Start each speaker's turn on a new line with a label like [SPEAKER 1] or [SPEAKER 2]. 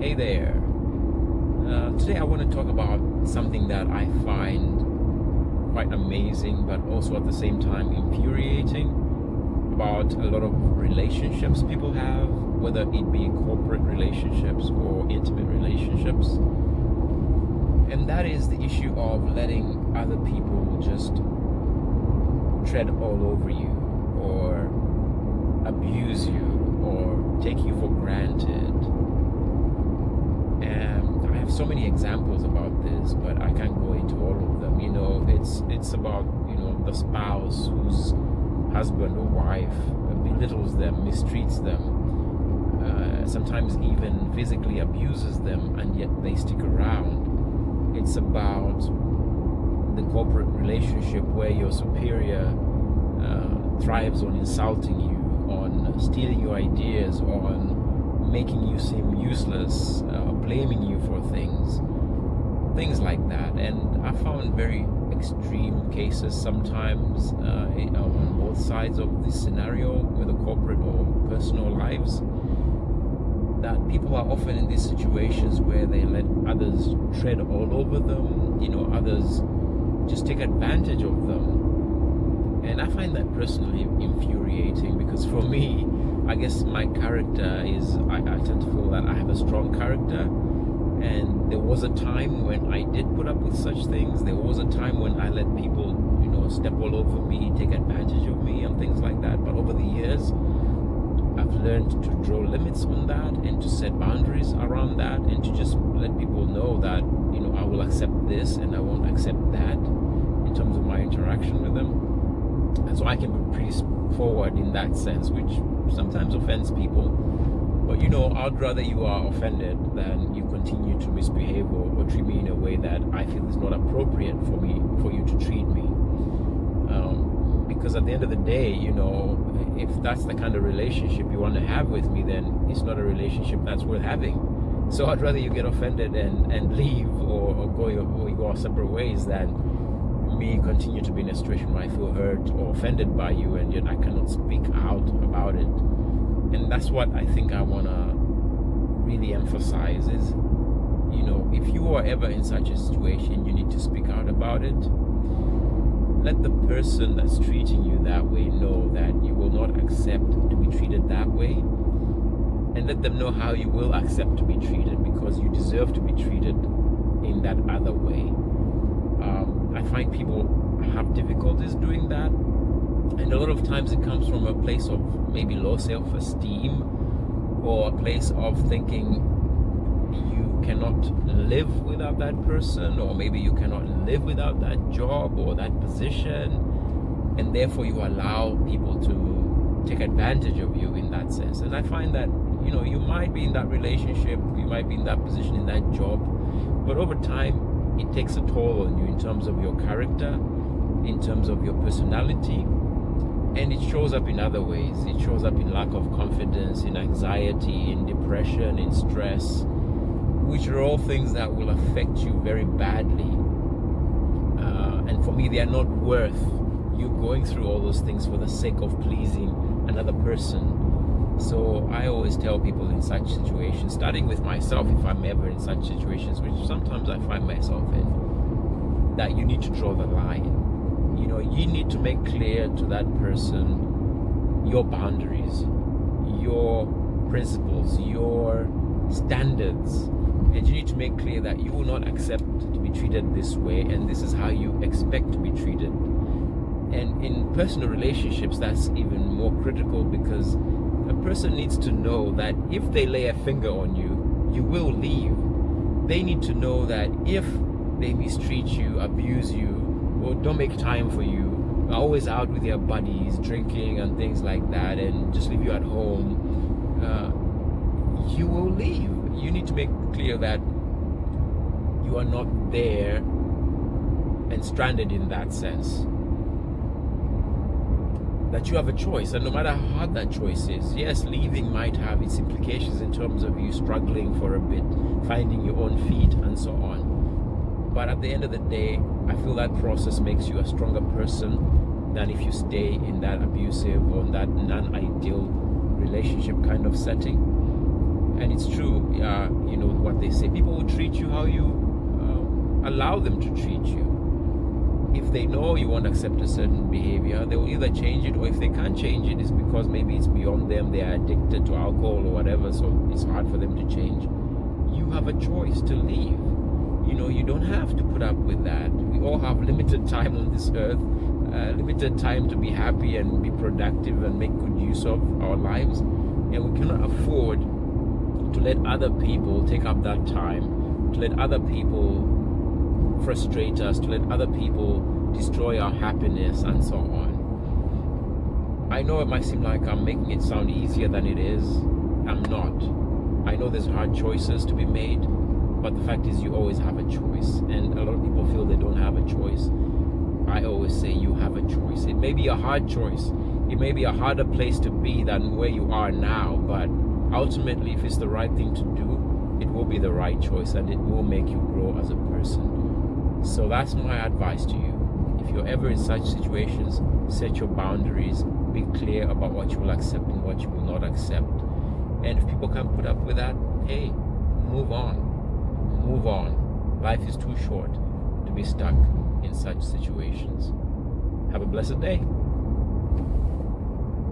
[SPEAKER 1] Hey there. Today I want to talk about something that I find quite amazing, but also at the same time infuriating about a lot of relationships people have, whether it be corporate relationships or intimate relationships. And that is the issue of letting other people just tread all over you or abuse you or take you for granted. And I have so many examples about this, but I can't go into all of them. It's about, the spouse whose husband or wife belittles them, mistreats them, sometimes even physically abuses them, and yet they stick around. It's about the corporate relationship where your superior thrives on insulting you, on stealing your ideas, on making you seem useless, blaming you for things like that. And I found very extreme cases sometimes on both sides of this scenario, whether corporate or personal lives, that people are often in these situations where they let others tread all over them, others just take advantage of them. And I find that personally infuriating, because for me, I guess my character is, I tend to feel that I have a strong character, and there was a time when I did put up with such things. There was a time when I let people, step all over me, take advantage of me and things like that. But over the years, I've learned to draw limits on that and to set boundaries around that, and to just let people know that, I will accept this and I won't accept that in terms of my interaction with them. And so I can be pretty forward in that sense, which sometimes offends people. But I'd rather you are offended than you continue to misbehave or treat me in a way that I feel is not appropriate for you to treat me. Because at the end of the day, if that's the kind of relationship you want to have with me, then it's not a relationship that's worth having. So I'd rather you get offended and leave or go your separate ways than me continue to be in a situation where I feel hurt or offended by you, and yet I cannot speak out about it. And that's what I think I want to really emphasize is, if you are ever in such a situation, you need to speak out about it. Let the person that's treating you that way know that you will not accept to be treated that way, and let them know how you will accept to be treated, because you deserve to be treated in that other way. I find people have difficulties doing that, and a lot of times it comes from a place of maybe low self-esteem, or a place of thinking you cannot live without that person, or maybe you cannot live without that job or that position, and therefore you allow people to take advantage of you in that sense. And I find that you might be in that relationship, you might be in that position, in that job, but over time it takes a toll on you in terms of your character, in terms of your personality, and it shows up in other ways. It shows up in lack of confidence, in anxiety, in depression, in stress, which are all things that will affect you very badly. And for me, they are not worth you going through all those things for the sake of pleasing another person. So I always tell people in such situations, starting with myself, if I'm ever in such situations, which sometimes I find myself in, that you need to draw the line. You need to make clear to that person your boundaries, your principles, your standards, and you need to make clear that you will not accept to be treated this way, and this is how you expect to be treated. And in personal relationships, that's even more critical, because a person needs to know that if they lay a finger on you, you will leave. They need to know that if they mistreat you, abuse you, or don't make time for you, are always out with their buddies, drinking and things like that, and just leave you at home, you will leave. You need to make clear that you are not there and stranded in that sense. That you have a choice, and no matter how hard that choice is, yes, leaving might have its implications in terms of you struggling for a bit, finding your own feet and so on. But at the end of the day, I feel that process makes you a stronger person than if you stay in that abusive or that non-ideal relationship kind of setting. And it's true, they say. People will treat you how you allow them to treat you. If they know you won't accept a certain behavior, they will either change it, or if they can't change it, it's because maybe it's beyond them. They are addicted to alcohol or whatever, so it's hard for them to change. You have a choice to leave. You don't have to put up with that. We all have limited time on this earth, limited time to be happy and be productive and make good use of our lives, and we cannot afford to let other people take up that time, to let other people frustrate us, to let other people destroy our happiness, and so on. I know it might seem like I'm making it sound easier than it is. I'm not. I know there's hard choices to be made, but the fact is you always have a choice, and a lot of people feel they don't have a choice. I always say you have a choice. It may be a hard choice. It may be a harder place to be than where you are now, but ultimately, if it's the right thing to do, it will be the right choice, and it will make you grow as a person. So that's my advice to you. If you're ever in such situations, set your boundaries, be clear about what you will accept and what you will not accept. And if people can't put up with that, hey, move on. Move on. Life is too short to be stuck in such situations. Have a blessed day.